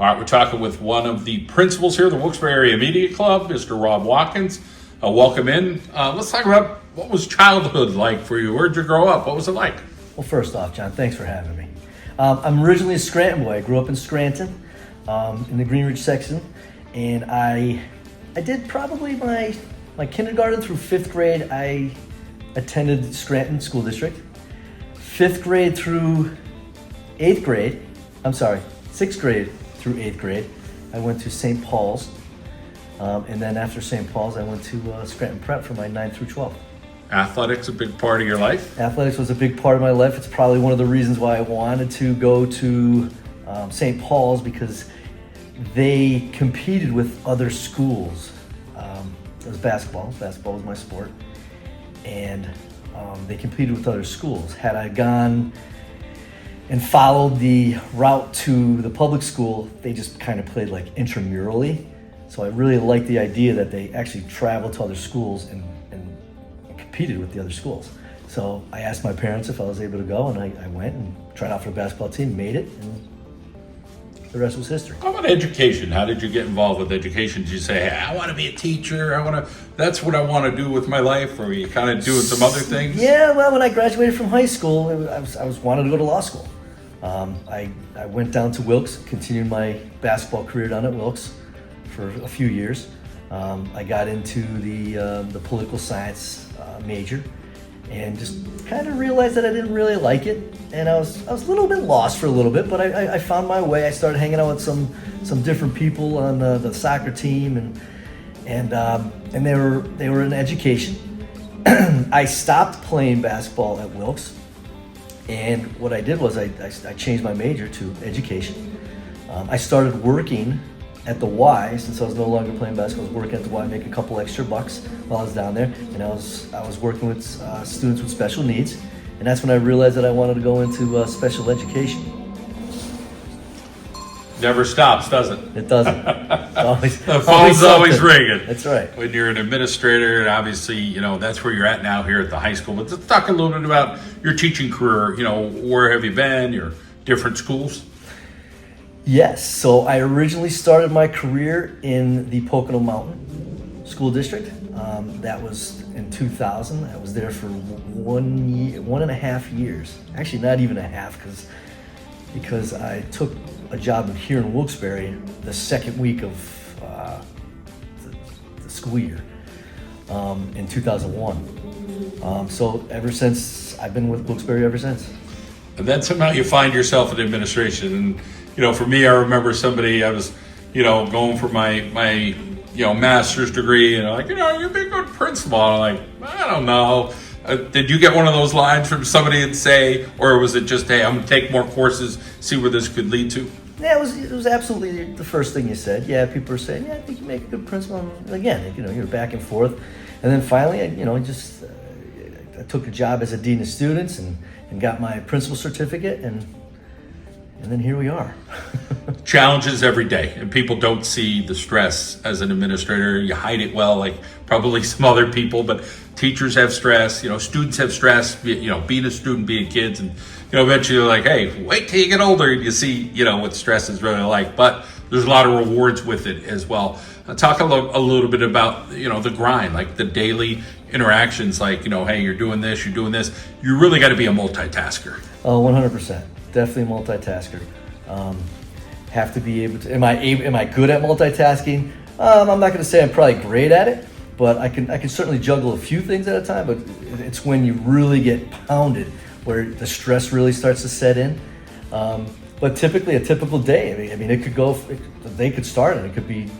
All right, we're talking with one of the principals here at the Wilkes Barre Area Media Club, Mr. Rob Watkins. Welcome in. Let's talk about what was childhood like for you. Where'd you grow up? What was it like? Well, first off, John, thanks for having me. I'm originally a Scranton boy. I grew up in Scranton, in the Green Ridge section, and I did probably my kindergarten through 5th grade. I attended Scranton School District. 5th grade through 8th grade, 6th grade through 8th grade, I went to St. Paul's. And then after St. Paul's, I went to Scranton Prep for my 9th through 12th. Athletics a big part of your life? Athletics was a big part of my life. It's probably one of the reasons why I wanted to go to St. Paul's, because they competed with other schools. It was basketball. Basketball was my sport. And they competed with other schools. Had I gone and followed the route to the public school, they just kind of played like intramurally. So I really liked the idea that they actually traveled to other schools and competed with the other schools. So I asked my parents if I was able to go, and I went and tried out for the basketball team, made it, and the rest was history. How about education? How did you get involved with education? Did you say, hey, I want to be a teacher, that's what I want to do with my life, or were you kind of doing some other things? Yeah, well, when I graduated from high school, I was wanted to go to law school. I went down to Wilkes, continued my basketball career down at Wilkes for a few years. I got into the political science major, and just kind of realized that I didn't really like it, and I was a little bit lost for a little bit, but I found my way. I started hanging out with some different people on the soccer team, and they were in education. I stopped playing basketball at Wilkes, and what I did was I changed my major to education. I started working at the Y. Since I was no longer playing basketball, I was working at the Y, making a couple extra bucks while I was down there, and I was working with students with special needs, and that's when I realized that I wanted to go into special education. Never stops, does it? It doesn't. The phone's always ringing. That's right. When you're an administrator, and obviously, that's where you're at now here at the high school. But let's talk a little bit about your teaching career. Where have you been? Your different schools? Yes, so I originally started my career in the Pocono Mountain School District. That was in 2000. I was there for 1.5 years. Actually, not even a half, because I took a job here in Wilkes Barre the second week of the school year in 2001. So ever since, I've been with Wilkes Barre ever since. And then somehow you find yourself in administration. And for me, I remember I was, going for my master's degree, and you'd be a good principal. And I'm like, I don't know. Did you get one of those lines from somebody and say, or was it just, hey, I'm going to take more courses, see where this could lead to? Yeah, it was absolutely the first thing you said. Yeah, people were saying, yeah, I think you make a good principal. And again, you're back and forth. And then finally, I took a job as a dean of students and got my principal certificate, and then here we are. Challenges every day, and people don't see the stress as an administrator. You hide it well, like probably some other people, but teachers have stress, students have stress, being a student, being kids, and eventually you're like, hey, wait till you get older and you see, what stress is really like. But there's a lot of rewards with it as well. Talk a little bit about, the grind, like the daily interactions, like, hey, you're doing this, you're doing this. You really got to be a multitasker. Oh, 100%. Definitely a multitasker. Have to be able to. Am I good at multitasking? I'm not going to say I'm probably great at it, but I can certainly juggle a few things at a time. But it's when you really get pounded where the stress really starts to set in. But typically, a typical day. I mean, it could go. The day could start and it could be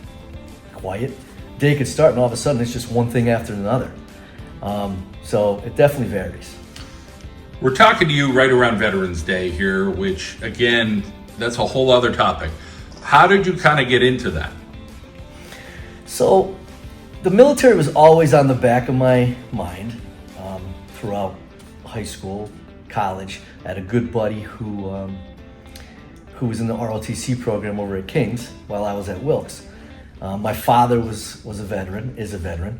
quiet. Day could start and all of a sudden it's just one thing after another. So it definitely varies. We're talking to you right around Veterans Day here, which, again, that's a whole other topic. How did you kind of get into that? So the military was always on the back of my mind throughout high school, college. I had a good buddy who was in the ROTC program over at King's while I was at Wilkes. My father was a veteran, is a veteran.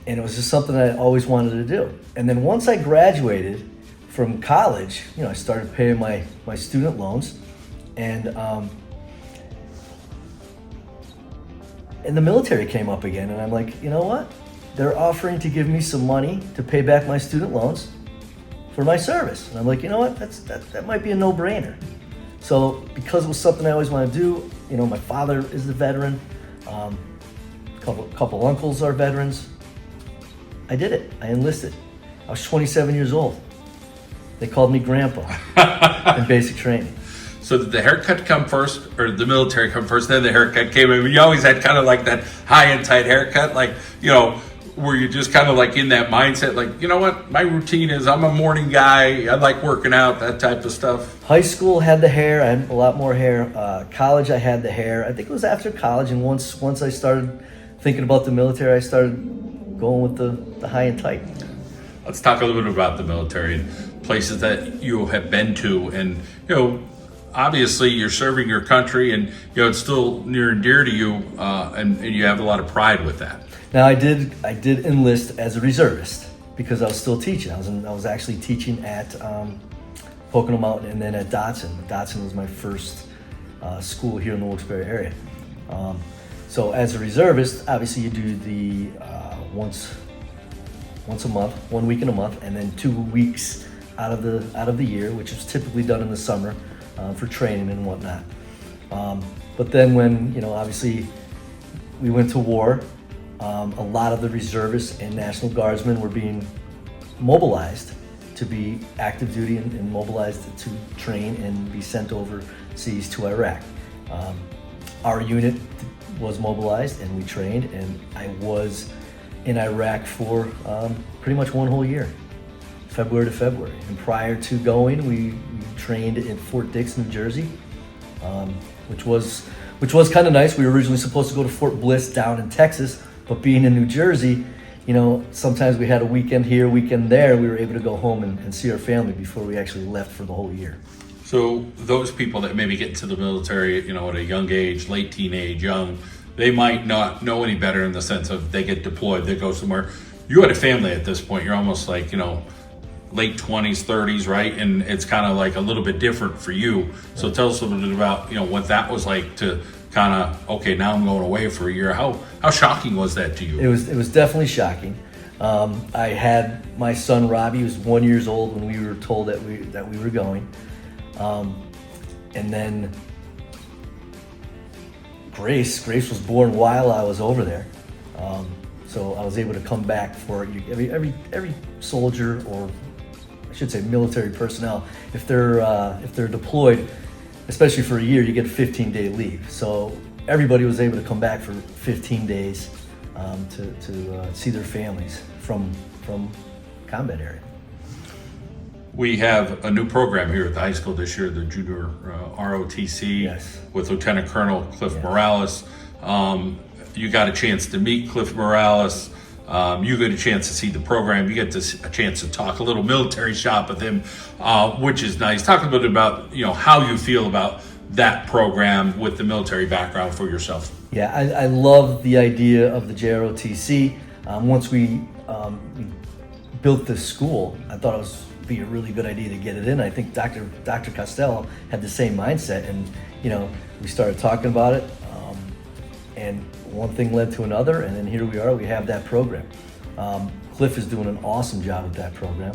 And it was just something I always wanted to do. And then once I graduated from college, I started paying my student loans, and And the military came up again, and I'm like, you know what? They're offering to give me some money to pay back my student loans for my service. And I'm like, you know what? That might be a no-brainer. So because it was something I always wanted to do, you know, my father is a veteran, couple uncles are veterans. I did it. I enlisted. I was 27 years old. They called me Grandpa in basic training. So did the haircut come first, or the military come first, then the haircut came? I mean, you always had kind of like that high and tight haircut, like, you know, were you just kind of like in that mindset, like, you know what, my routine is I'm a morning guy, I like working out, that type of stuff? High school had the hair. I had a lot more hair. College, I had the hair. I think it was after college, and once I started thinking about the military, I started going with the high and tight. Let's talk a little bit about the military and places that you have been to, and, you know, obviously you're serving your country, and, you know, it's still near and dear to you, and you have a lot of pride with that. Now I did enlist as a reservist because I was still teaching. I was actually teaching at Pocono Mountain and then at Dotson. Dotson was my first school here in the Wilkes Barre area. So as a reservist, obviously you do the once a month, 1 week in a month, and then 2 weeks out of the year, which is typically done in the summer for training and whatnot. But then when, you know, obviously we went to war, a lot of the reservists and National Guardsmen were being mobilized to be active duty and mobilized to train and be sent overseas to Iraq. Our unit was mobilized and we trained, and I was in Iraq for pretty much one whole year, February to February. And prior to going, we trained in Fort Dix, New Jersey, which was kind of nice. We were originally supposed to go to Fort Bliss down in Texas, but being in New Jersey, you know, sometimes we had a weekend here, weekend there. We were able to go home and see our family before we actually left for the whole year. So those people that maybe get into the military, you know, at a young age, late teenage, young, they might not know any better in the sense of they get deployed, they go somewhere. You had a family at this point. You're almost like, you know, late 20s, 30s, right? And it's kind of like a little bit different for you. So tell us a little bit about, you know, what that was like to kind of, okay, now I'm going away for a year. How shocking was that to you? It was definitely shocking. I had my son Robbie, who was 1 year old when we were told that we were going, and then Grace was born while I was over there, so I was able to come back for every soldier, or I should say military personnel, if they're deployed, especially for a year, you get a 15-day leave. So everybody was able to come back for 15 days to see their families from combat area. We have a new program here at the high school this year, the Junior ROTC, Yes. with Lieutenant Colonel Cliff Yes. Morales. You got a chance to meet Cliff Morales. You get a chance to see the program. You get a chance to talk a little military shop with him, which is nice. Talk a little bit about, you know, how you feel about that program with the military background for yourself. Yeah, I love the idea of the JROTC. Once we built this school, I thought it was be a really good idea to get it in. I think Dr. Costello had the same mindset, and, you know, we started talking about it, and one thing led to another, and then here we are. We have that program. Cliff is doing an awesome job with that program.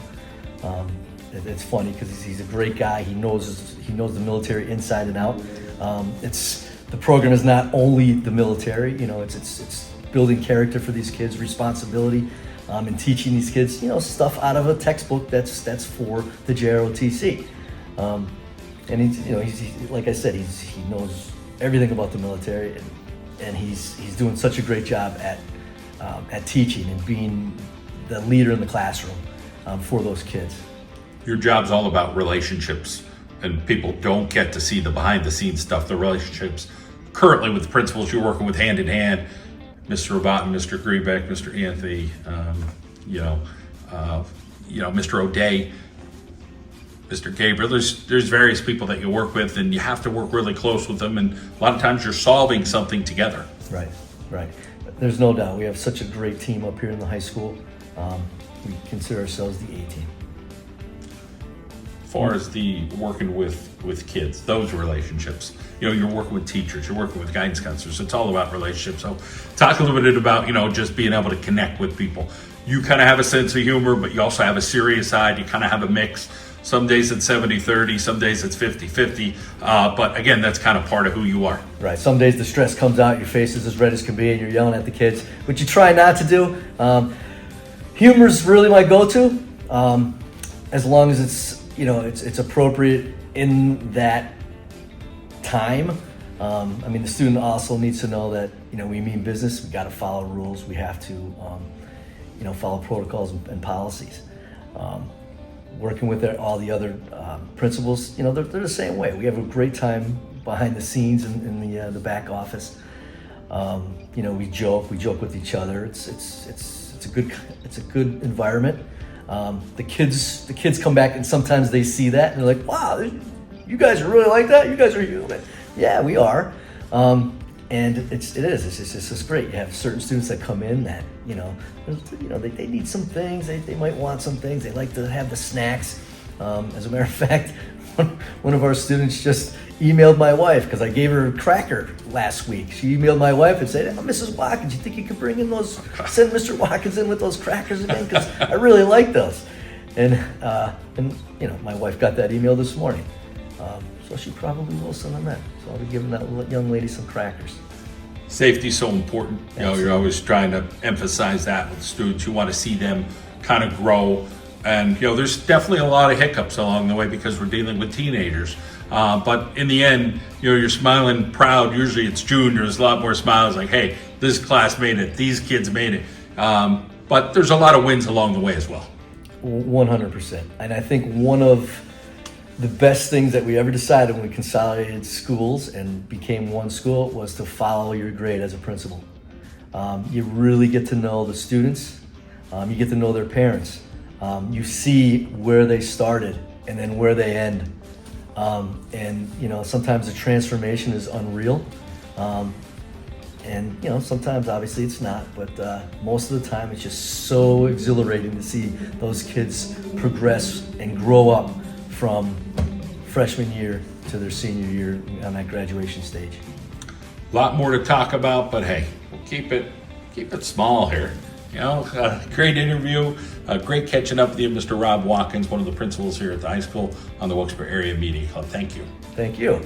It's funny because he's a great guy. He knows the military inside and out. The program is not only the military. You know, it's building character for these kids, responsibility, and teaching these kids, you know, stuff out of a textbook that's for the JROTC. And he's like I said, he knows everything about the military, and he's doing such a great job at teaching and being the leader in the classroom for those kids. Your job's all about relationships, and people don't get to see the behind the scenes stuff, the relationships currently with the principals you're working with hand in hand, Mr. Robotin, Mr. Greenbeck, Mr. Anthony, Mr. O'Day, Mr. Gabriel. There's various people that you work with, and you have to work really close with them, and a lot of times you're solving something together. Right. There's no doubt. We have such a great team up here in the high school. We consider ourselves the A-team. as far as the working with kids, those relationships. You're working with teachers, you're working with guidance counselors. It's all about relationships. So talk a little bit about, just being able to connect with people. You kind of have a sense of humor, but you also have a serious side. You kind of have a mix. Some days it's 70-30, some days it's 50-50. But again, that's kind of part of who you are. Right. Some days the stress comes out, your face is as red as can be, and you're yelling at the kids, which you try not to do. Humor's really my go-to, as long as it's appropriate in that time. The student also needs to know that we mean business. We got to follow rules. We have to follow protocols and policies. Working with all the other principals, they're the same way. We have a great time behind the scenes in the back office. We joke with each other. It's a good environment. The kids come back and sometimes they see that and they're like, wow, you guys are really like that? You guys are human. Yeah, we are. And it's just great. You have certain students that come in that, they need some things. They might want some things. They like to have the snacks. As a matter of fact, one of our students just emailed my wife because I gave her a cracker last week. She emailed my wife and said, Mrs. Watkins, you think you could bring in send Mr. Watkins in with those crackers again? Because I really like those. And my wife got that email this morning. So she probably will send them in. So I'll be giving that young lady some crackers. Safety is so important. You're always trying to emphasize that with students. You want to see them kind of grow. And, there's definitely a lot of hiccups along the way because we're dealing with teenagers. But in the end, you're smiling proud. Usually it's June. There's a lot more smiles like, hey, this class made it. These kids made it. But there's a lot of wins along the way as well. 100%. And I think one of the best things that we ever decided when we consolidated schools and became one school was to follow your grade as a principal. You really get to know the students. You get to know their parents. You see where they started and then where they end. Sometimes the transformation is unreal. Sometimes obviously it's not, but most of the time it's just so exhilarating to see those kids progress and grow up from freshman year to their senior year on that graduation stage. A lot more to talk about, but hey, we'll keep it small here. Great interview, great catching up with you, Mr. Rob Watkins, one of the principals here at the high school on the Wilkes Barre Area Media Club. Thank you. Thank you.